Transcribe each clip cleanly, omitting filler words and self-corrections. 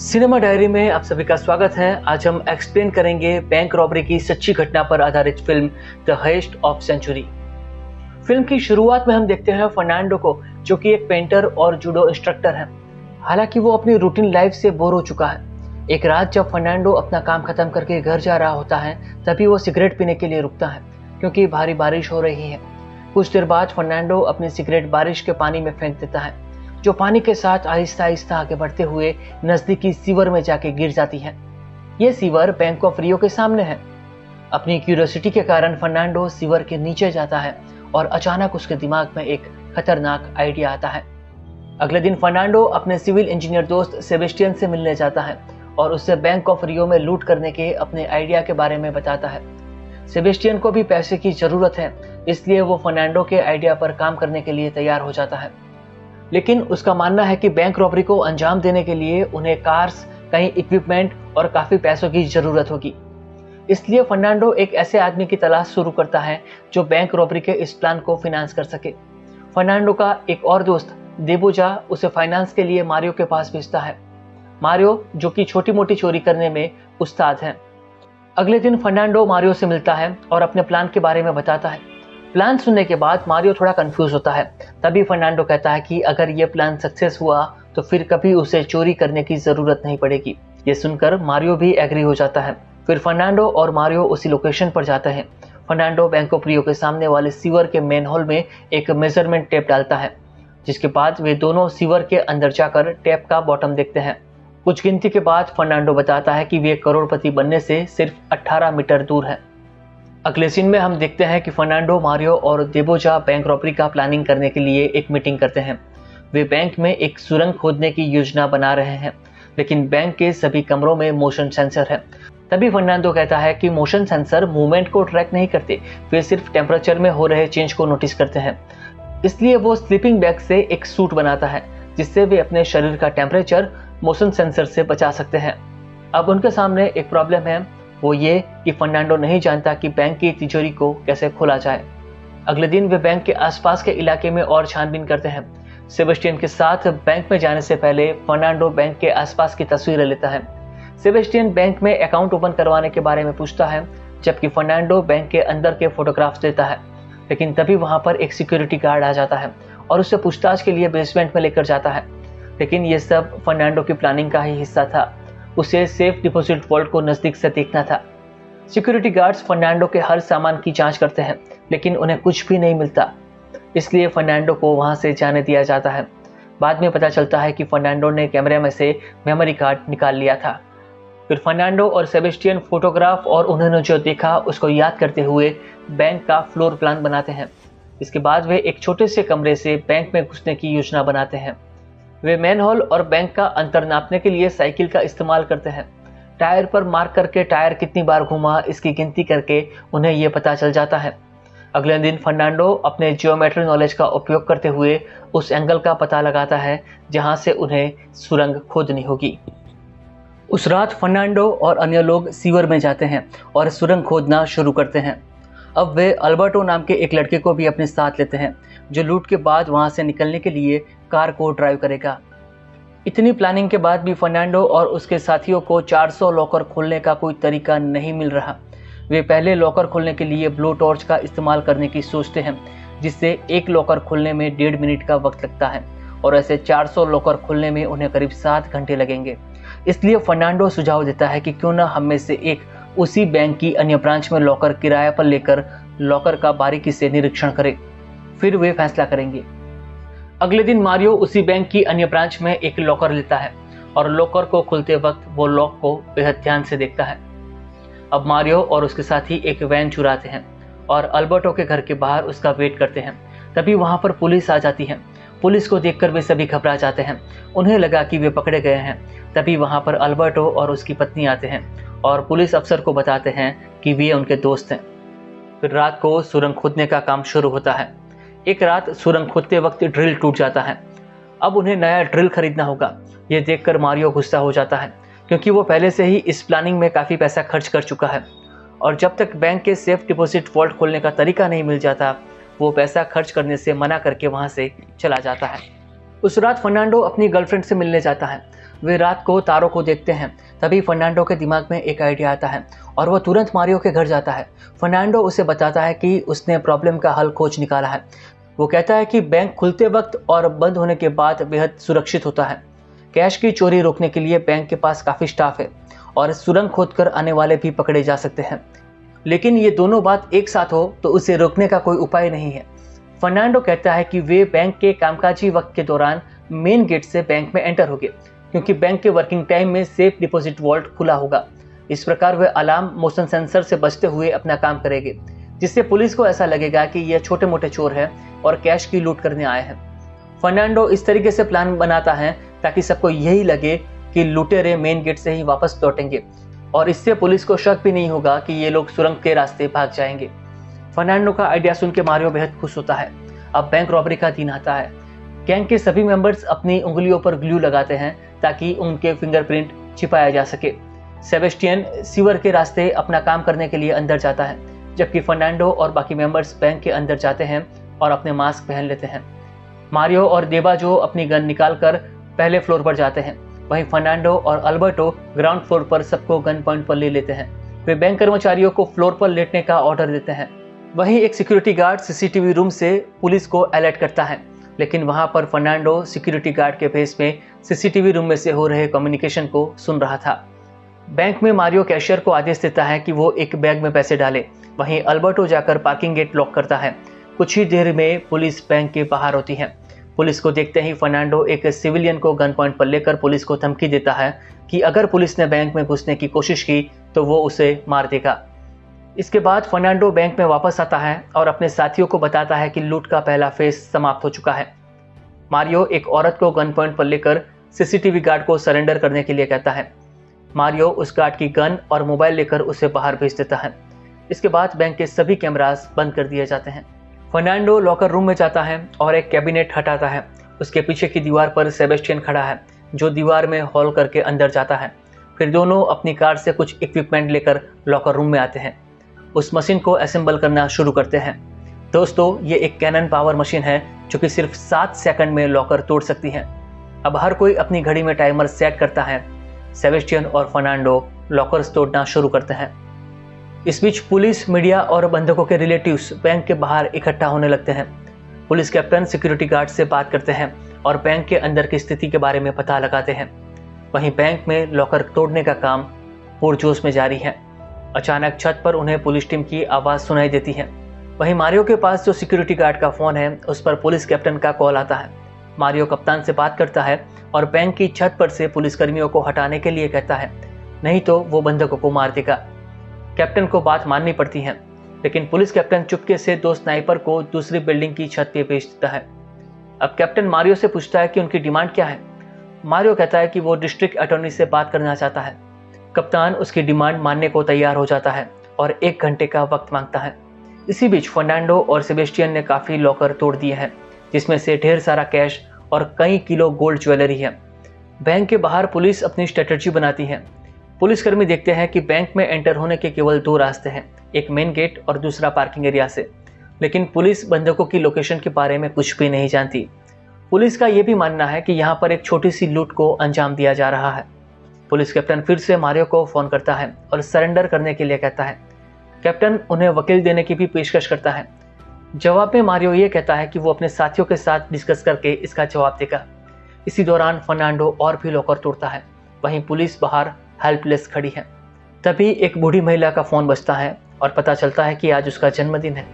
Cinema diary में आप सभी का स्वागत है। आज हम एक्सप्लेन करेंगे बैंक रॉबरी की सच्ची घटना पर आधारित फिल्म द हेस्ट ऑफ सेंचुरी। फिल्म की शुरुआत में हम देखते हैं फर्नांडो को, जो कि एक पेंटर और जूडो इंस्ट्रक्टर है। हालांकि वो अपनी रूटीन लाइफ से बोर हो चुका है। एक रात जब फर्नांडो अपना काम खत्म करके घर जा रहा होता है, तभी वो सिगरेट पीने के लिए रुकता है, क्योंकि भारी बारिश हो रही है। कुछ देर बाद फर्नांडो अपनी सिगरेट बारिश के पानी में फेंक देता है, जो पानी के साथ आहिस्ता आहिस्ता आगे बढ़ते हुए नजदीकी सीवर में जाके गिर जाती है। ये सीवर बैंक ऑफ रियो के सामने है। अपनी क्यूरियोसिटी के कारण फर्नांडो सीवर के नीचे जाता है और अचानक उसके दिमाग में एक खतरनाक आइडिया आता है। अगले दिन फर्नांडो अपने सिविल इंजीनियर दोस्त सेबेस्टियन से मिलने जाता है और उससे बैंक ऑफ रियो में लूट करने के अपने आइडिया के बारे में बताता है। सेबेस्टियन को भी पैसे की जरूरत है, इसलिए वो फर्नांडो के आइडिया पर काम करने के लिए तैयार हो जाता है। लेकिन उसका मानना है कि बैंक रॉबरी को अंजाम देने के लिए उन्हें कार्स, कई इक्विपमेंट और काफी पैसों की जरूरत होगी। इसलिए फर्नांडो एक ऐसे आदमी की तलाश शुरू करता है जो बैंक रॉबरी के इस प्लान को फाइनेंस कर सके। फर्नांडो का एक और दोस्त देबोजा उसे फाइनेंस के लिए मारियो के पास भेजता है। मारियो, जो कि छोटी मोटी चोरी करने में उस्ताद है। अगले दिन फर्नांडो मारियो से मिलता है और अपने प्लान के बारे में बताता है। प्लान सुनने के बाद मारियो थोड़ा कंफ्यूज होता है। तभी फर्नांडो कहता है कि अगर ये प्लान सक्सेस हुआ तो फिर कभी उसे चोरी करने की जरूरत नहीं पड़ेगी। ये सुनकर मारियो भी एग्री हो जाता है। फिर फर्नांडो और मारियो उसी लोकेशन पर जाते हैं। फर्नांडो बैंक ऑफ रियो के सामने वाले सीवर के मेन होल में एक मेजरमेंट टेप डालता है, जिसके बाद वे दोनों सीवर के अंदर जाकर टेप का बॉटम देखते हैं। कुछ गिनती के बाद फर्नांडो बताता है कि वे करोड़पति बनने से सिर्फ 18 मीटर दूर है। अगले सीन में हम देखते हैं कि फर्नांडो, मारियो और देबोजा बैंक रॉबरी का प्लानिंग करने के लिए एक मीटिंग करते हैं। वे बैंक में एक सुरंग खोदने की योजना बना रहे हैं, लेकिन बैंक के सभी कमरों में मोशन सेंसर है। तभी फर्नांडो कहता है कि मोशन सेंसर मूवमेंट को ट्रैक नहीं करते, वे सिर्फ टेम्परेचर में हो रहे चेंज को नोटिस करते हैं। इसलिए वो स्लीपिंग बैग से एक सूट बनाता है, जिससे वे अपने शरीर का टेम्परेचर मोशन सेंसर से बचा सकते हैं। अब उनके सामने एक प्रॉब्लम है, वो ये कि फर्नांडो नहीं जानता कि बैंक की तिजोरी को कैसे खोला जाए। अगले दिन वे बैंक के आसपास के इलाके में और छानबीन करते हैं। सेबेस्टियन के साथ बैंक में जाने से पहले फर्नांडो बैंक के आसपास की तस्वीरें लेता है। सेबेस्टियन बैंक में अकाउंट ओपन करवाने के बारे में पूछता है, जबकि फर्नांडो बैंक के अंदर के फोटोग्राफ्स देता है। लेकिन तभी वहां पर एक सिक्योरिटी गार्ड आ जाता है और उसे पूछताछ के लिए बेसमेंट में लेकर जाता है। लेकिन ये सब फर्नांडो की प्लानिंग का ही हिस्सा था। उसे सेफ डिपॉजिट वॉल्ट को नजदीक से देखना था। सिक्योरिटी गार्ड्स फर्नांडो के हर सामान की जांच करते हैं, लेकिन उन्हें कुछ भी नहीं मिलता। इसलिए फर्नांडो को वहां से जाने दिया जाता है। बाद में पता चलता है कि फर्नांडो ने कैमरे में से मेमोरी कार्ड निकाल लिया था। फिर फर्नांडो और सेबेस्टियन फोटोग्राफ और उन्होंने जो देखा उसको याद करते हुए बैंक का फ्लोर प्लान बनाते हैं। इसके बाद वे एक छोटे से कमरे से बैंक में घुसने की योजना बनाते हैं। वे मेन हॉल और बैंक का अंतर नापने के लिए साइकिल का इस्तेमाल करते हैं। टायर पर मार्क करके टायर कितनी बार घूमा इसकी गिनती करके उन्हें यह पता चल जाता है। अगले दिन फर्नांडो अपने जियोमेट्री नॉलेज का उपयोग करते हुए उस एंगल का पता लगाता है जहां से उन्हें सुरंग खोदनी होगी। उस रात फर्नांडो और अन्य लोग सीवर में जाते हैं और सुरंग खोदना शुरू करते हैं। अब वे अल्बर्टो नाम के एक लड़के को भी अपने साथ लेते हैं, जो लूट के बाद वहां से निकलने के लिए कार को ड्राइव करेगा। इतनी प्लानिंग के बाद भी फर्नांडो और उसके साथियों को 400 लॉकर खोलने का कोई तरीका नहीं मिल रहा। वे पहले लॉकर खोलने के लिए ब्लो टॉर्च का इस्तेमाल करने की सोचते हैं, जिससे एक लॉकर खोलने में 1.5 मिनट का वक्त लगता है और ऐसे 400 लॉकर खोलने में उन्हें करीब 7 घंटे लगेंगे। इसलिए फर्नांडो सुझाव देता है कि क्यों न हम में से एक उसी बैंक की अन्य ब्रांच में लॉकर किराए पर लेकर लॉकर का बारीकी से निरीक्षण करे, फिर वे फैसला करेंगे। अगले दिन मारियो उसी बैंक की अन्य ब्रांच में एक लॉकर लेता है और लॉकर को खुलते वक्त वो लॉक को बेहद ध्यान से देखता है। अब मारियो और उसके साथी एक वैन चुराते हैं और अल्बर्टो के घर के बाहर उसका वेट करते हैं। तभी वहां पर पुलिस आ जाती है। पुलिस को देखकर वे सभी घबरा जाते हैं। उन्हें लगा कि वे पकड़े गए हैं। तभी वहां पर अल्बर्टो और उसकी पत्नी आते हैं और पुलिस अफसर को बताते हैं कि वे उनके दोस्त हैं। फिर रात को सुरंग खोदने का काम शुरू होता है। एक रात सुरंग खोदते वक्त ड्रिल टूट जाता है। अब उन्हें नया ड्रिल खरीदना होगा। ये देखकर मारियो गुस्सा हो जाता है, क्योंकि वो पहले से ही इस प्लानिंग में काफ़ी पैसा खर्च कर चुका है और जब तक बैंक के सेफ डिपॉजिट वॉल्ट खोलने का तरीका नहीं मिल जाता, वो पैसा खर्च करने से मना करके वहाँ से चला जाता है। उस रात फर्नांडो अपनी गर्लफ्रेंड से मिलने जाता है। वे रात को तारों को देखते हैं। तभी फर्नांडो के दिमाग में एक आइडिया आता है और वह तुरंत मारियो के घर जाता है। फर्नांडो उसे बताता है कि उसने प्रॉब्लम का हल खोज निकाला है। वो कहता है कि बैंक खुलते वक्त और बंद होने के बाद बेहद सुरक्षित होता है। कैश की चोरी रोकने के लिए बैंक के पास काफ़ी स्टाफ है और सुरंग खोदकर आने वाले भी पकड़े जा सकते हैं। लेकिन ये दोनों बात एक साथ हो तो उसे रोकने का कोई उपाय नहीं है। फर्नांडो कहता है कि वे बैंक के कामकाजी वक्त के दौरान मेन गेट से बैंक में एंटर होंगे, क्योंकि बैंक के वर्किंग टाइम में सेफ डिपॉजिट वॉल्ट खुला होगा। इस प्रकार वे अलार्म मोशन सेंसर से बचते हुए अपना काम करेंगे, जिससे पुलिस को ऐसा लगेगा कि यह छोटे मोटे चोर हैं और कैश की लूट करने आए हैं। फर्नांडो इस तरीके से प्लान बनाता है ताकि सबको यही लगे कि लुटेरे मेन गेट से ही वापस लौटेंगे और इससे पुलिस को शक भी नहीं होगा कि ये लोग सुरंग के रास्ते भाग जाएंगे। फर्नांडो का आइडिया सुन के मारियो बेहद खुश होता है। अब बैंक रॉबरी का दिन आता है। गैंग के सभी मेंबर्स अपनी उंगलियों पर ग्लू लगाते हैं ताकि उनके फिंगरप्रिंट छिपाया जा सके। सेबेस्टियन सीवर के रास्ते अपना काम करने के लिए अंदर जाता है, जबकि फर्नांडो और बाकी मेंबर्स बैंक के अंदर जाते हैं और अपने मास्क पहन लेते हैं। मारियो और देबाजो अपनी गन निकालकर पहले फ्लोर पर जाते हैं। वहीं फर्नांडो और अल्बर्टो ग्राउंड फ्लोर पर सबको गन पॉइंट पर ले लेते हैं। वे बैंक कर्मचारियों को फ्लोर पर लेटने का ऑर्डर देते हैं। वहीं एक सिक्योरिटी गार्ड सीसीटीवी रूम से पुलिस को अलर्ट करता है, लेकिन वहां पर फर्नांडो सिक्योरिटी गार्ड के भेस में सीसीटीवी रूम में से हो रहे कम्युनिकेशन को सुन रहा था। बैंक में मारियो कैशियर को आदेश देता है कि वो एक बैग में पैसे डाले। वहीं अल्बर्टो जाकर पार्किंग गेट लॉक करता है। कुछ ही देर में पुलिस बैंक के बाहर होती है। पुलिस को देखते ही फर्नांडो एक सिविलियन को गन पॉइंट पर लेकर पुलिस को धमकी देता है कि अगर पुलिस ने बैंक में घुसने की कोशिश की तो वो उसे मार देगा। इसके बाद फर्नांडो बैंक में वापस आता है और अपने साथियों को बताता है कि लूट का पहला फेज समाप्त हो चुका है। मारियो एक औरत को गन पॉइंट पर लेकर सीसीटीवी गार्ड को सरेंडर करने के लिए कहता है। मारियो उस गार्ड की गन और मोबाइल लेकर उसे बाहर भेज देता है। इसके बाद बैंक के सभी कैमरास बंद कर दिए जाते हैं। फर्नांडो लॉकर रूम में जाता है और एक कैबिनेट हटाता है। उसके पीछे की दीवार पर सेबेस्टियन खड़ा है, जो दीवार में हॉल करके अंदर जाता है। फिर दोनों अपनी कार से कुछ इक्विपमेंट लेकर लॉकर रूम में आते हैं। उस मशीन को असेंबल करना शुरू करते हैं। दोस्तों, ये एक कैनन पावर मशीन है जो कि सिर्फ 7 सेकंड में लॉकर तोड़ सकती है। अब हर कोई अपनी घड़ी में टाइमर सेट करता है। सेबेस्टियन और फर्नांडो लॉकर्स तोड़ना शुरू करते हैं। इस बीच पुलिस, मीडिया और बंधकों के रिलेटिव्स बैंक के बाहर इकट्ठा होने लगते हैं। पुलिस कैप्टन सिक्योरिटी गार्ड से बात करते हैं और बैंक के अंदर की स्थिति के बारे में पता लगाते हैं। वहीं बैंक में लॉकर तोड़ने का काम पुरजोश में जारी है। अचानक छत पर उन्हें पुलिस टीम की आवाज़ सुनाई देती है। वहीं मारियो के पास जो सिक्योरिटी गार्ड का फ़ोन है, उस पर पुलिस कैप्टन का कॉल आता है। मारियो कप्तान से बात करता है और बैंक की छत पर से पुलिसकर्मियों को हटाने के लिए कहता है, नहीं तो वो बंधकों को मार देगा। कैप्टन को बात माननी पड़ती है, लेकिन पुलिस कैप्टन चुपके से 2 स्नाइपर को दूसरी बिल्डिंग की छत पे भेज देता है। अब कैप्टन मारियो से पूछता है कि उनकी डिमांड क्या है। मारियो कहता है कि वो डिस्ट्रिक्ट अटॉर्नी से बात करना चाहता है। कप्तान उसकी डिमांड मानने को तैयार हो जाता है और 1 घंटे का वक्त मांगता है। इसी बीच फर्नांडो और सेबेस्टियन ने काफ़ी लॉकर तोड़ दिए हैं, जिसमें से ढेर सारा कैश और कई किलो गोल्ड ज्वेलरी है। बैंक के बाहर पुलिस अपनी स्ट्रेटजी बनाती है। पुलिसकर्मी देखते हैं कि बैंक में एंटर होने के केवल 2 रास्ते हैं, एक मेन गेट और दूसरा पार्किंग एरिया से। लेकिन पुलिस बंधकों की लोकेशन के बारे में कुछ भी नहीं जानती। पुलिस का यह भी मानना है कि यहाँ पर एक छोटी सी लूट को अंजाम दिया जा रहा है। पुलिस कैप्टन फिर से मारियो को फ़ोन करता है और सरेंडर करने के लिए कहता है। कैप्टन उन्हें वकील देने की भी पेशकश करता है। जवाब में मारियो ये कहता है कि वो अपने साथियों के साथ डिस्कस करके इसका जवाब देगा। इसी दौरान फर्नांडो और भी लॉकर तोड़ता है। वहीं पुलिस बाहर हेल्पलेस खड़ी है। तभी एक बूढ़ी महिला का फ़ोन बजता है और पता चलता है कि आज उसका जन्मदिन है।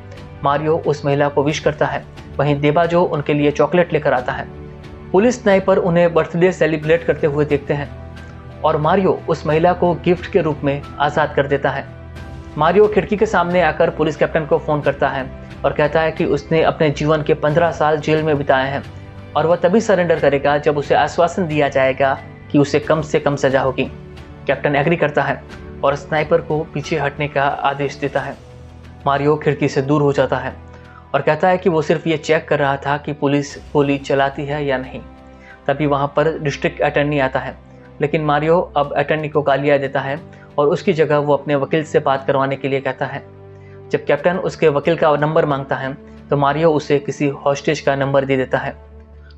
मारियो उस महिला को विश करता है। वहीं देबाजो उनके लिए चॉकलेट लेकर आता है। पुलिस स्नाइपर उन्हें बर्थडे सेलिब्रेट करते हुए देखते हैं और मारियो उस महिला को गिफ्ट के रूप में आज़ाद कर देता है। मारियो खिड़की के सामने आकर पुलिस कैप्टन को फ़ोन करता है और कहता है कि उसने अपने जीवन के 15 साल जेल में बिताए हैं और वह तभी सरेंडर करेगा जब उसे आश्वासन दिया जाएगा कि उसे कम से कम सजा होगी। कैप्टन एग्री करता है और स्नाइपर को पीछे हटने का आदेश देता है। मारियो खिड़की से दूर हो जाता है और कहता है कि वो सिर्फ ये चेक कर रहा था कि पुलिस गोली चलाती है या नहीं। तभी वहाँ पर डिस्ट्रिक्ट अटॉर्नी आता है, लेकिन मारियो अब अटॉर्नी को गालियाँ देता है और उसकी जगह वो अपने वकील से बात करवाने के लिए कहता है। जब कैप्टन उसके वकील का नंबर मांगता है तो मारियो उसे किसी हॉस्टेज का नंबर दे देता है।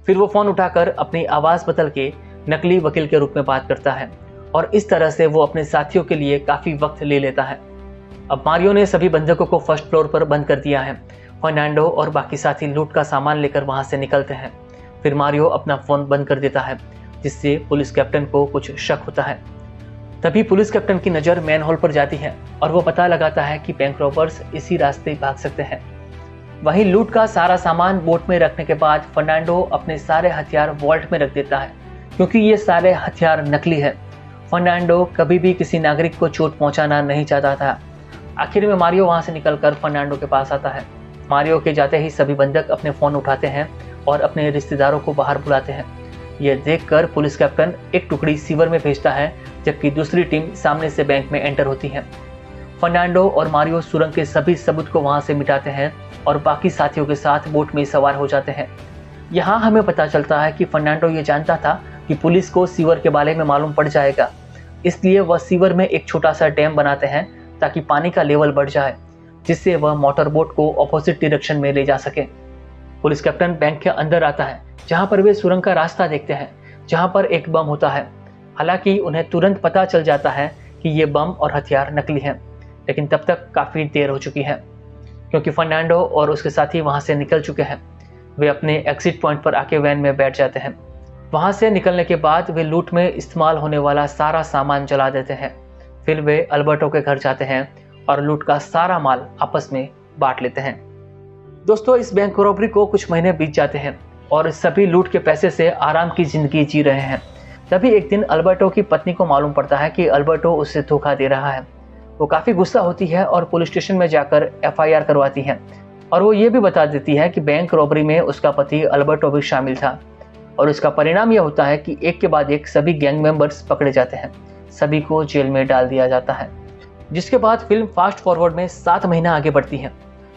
फिर वो फ़ोन उठाकर अपनी आवाज़ बदल के नकली वकील के रूप में बात करता है और इस तरह से वो अपने साथियों के लिए काफ़ी वक्त ले लेता है। अब मारियो ने सभी बंधकों को फर्स्ट फ्लोर पर बंद कर दिया है। फर्नांडो और बाकी साथी लूट का सामान लेकर वहां से निकलते हैं। फिर मारियो अपना फ़ोन बंद कर देता है, जिससे पुलिस कैप्टन को कुछ शक होता है। तभी पुलिस कैप्टन की नज़र मैन होल पर जाती है और वो पता लगाता है कि बैंक रॉबर्स इसी रास्ते भाग सकते हैं। वहीं लूट का सारा सामान बोट में रखने के बाद फर्नांडो अपने सारे हथियार वॉल्ट में रख देता है, क्योंकि ये सारे हथियार नकली है। फर्नांडो कभी भी किसी नागरिक को चोट पहुंचाना नहीं चाहता था। आखिर में मारियो वहां से निकलकर फर्नांडो के पास आता है। मारियो के जाते ही सभी बंधक अपने फ़ोन उठाते हैं और अपने रिश्तेदारों को बाहर बुलाते हैं। यह देखकर पुलिस कैप्टन एक टुकड़ी सीवर में भेजता है, जबकि दूसरी टीम सामने से बैंक में एंटर होती है। फर्नांडो और मारियो सुरंग के सभी सबूत को वहां से मिटाते हैं और बाकी साथियों के साथ बोट में सवार हो जाते हैं। यहाँ हमें पता चलता है कि फर्नांडो ये जानता था कि पुलिस को सीवर के बारे में मालूम पड़ जाएगा, इसलिए वह सीवर में एक छोटा सा डैम बनाते हैं ताकि पानी का लेवल बढ़ जाए, जिससे वह मोटर बोट को ऑपोजिट डायरेक्शन में ले जा सके। पुलिस कैप्टन बैंक के अंदर आता है, जहां पर वे सुरंग का रास्ता देखते हैं, जहां पर एक बम होता है। हालांकि उन्हें तुरंत पता चल जाता है कि ये बम और हथियार नकली हैं, लेकिन तब तक काफ़ी देर हो चुकी है, क्योंकि फर्नांडो और उसके साथी वहां से निकल चुके हैं। वे अपने एग्जिट पॉइंट पर आके वैन में बैठ जाते हैं। वहां से निकलने के बाद वे लूट में इस्तेमाल होने वाला सारा सामान जला देते हैं। फिर वे अल्बर्टो के घर जाते हैं और लूट का सारा माल आपस में बांट लेते हैं। दोस्तों, इस बैंक रॉबरी को कुछ महीने बीत जाते हैं और सभी लूट के पैसे से आराम की जिंदगी जी रहे हैं। तभी एक दिन अल्बर्टो की पत्नी को मालूम पड़ता है कि अल्बर्टो उससे धोखा दे रहा है। वो काफ़ी गुस्सा होती है और पुलिस स्टेशन में जाकर FIR करवाती है और वो ये भी बता देती है कि बैंक रॉबरी में उसका पति अल्बर्टो भी शामिल था। और उसका परिणाम यह होता है कि एक के बाद एक सभी गैंग मेंबर्स पकड़े जाते हैं, सभी को जेल में डाल दिया जाता है। जिसके बाद फिल्म फास्ट फॉरवर्ड में 7 महीना आगे बढ़ती है।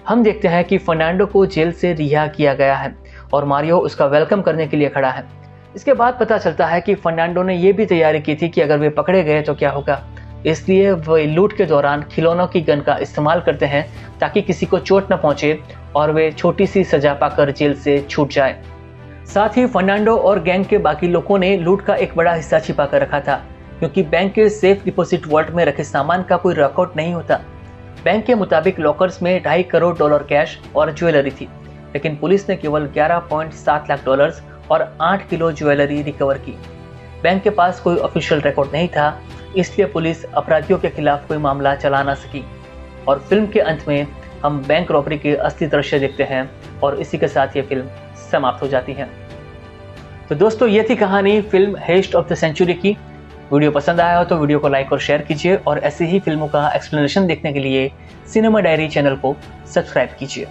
हम देखते हैं कि फर्नांडो को जेल से रिहा किया गया है और मारियो उसका वेलकम करने के लिए खड़ा है। इसके बाद पता चलता है कि फर्नांडो ने यह भी तैयारी की थी कि अगर वे पकड़े गए तो क्या होगा, इसलिए वे लूट के दौरान खिलौनों की गन का इस्तेमाल करते हैं ताकि किसी को चोट न पहुंचे और वे छोटी सी सजा पाकर जेल से छूट जाए। साथ ही फर्नांडो और गैंग के बाकी लोगों ने लूट का एक बड़ा हिस्सा छिपा कर रखा था, क्योंकि बैंक के सेफ डिपॉजिट वॉल्ट में रखे सामान का कोई रिकॉर्ड नहीं होता। बैंक के मुताबिक लॉकर्स में $2.5 करोड़ कैश और ज्वेलरी थी, लेकिन पुलिस ने केवल 11.7 लाख डॉलर्स और 8 किलो ज्वेलरी रिकवर की। बैंक के पास कोई ऑफिशियल रिकॉर्ड नहीं था, इसलिए पुलिस अपराधियों के खिलाफ कोई मामला चला ना सकी। और फिल्म के अंत में हम बैंक रॉबरी के असली दृश्य देखते हैं और इसी के साथ ये फिल्म समाप्त हो जाती है। तो दोस्तों, ये थी कहानी फिल्म हेस्ट ऑफ द सेंचुरी की। वीडियो पसंद आया हो तो वीडियो को लाइक और शेयर कीजिए और ऐसे ही फिल्मों का एक्सप्लेनेशन देखने के लिए सिनेमा डायरी चैनल को सब्सक्राइब कीजिए।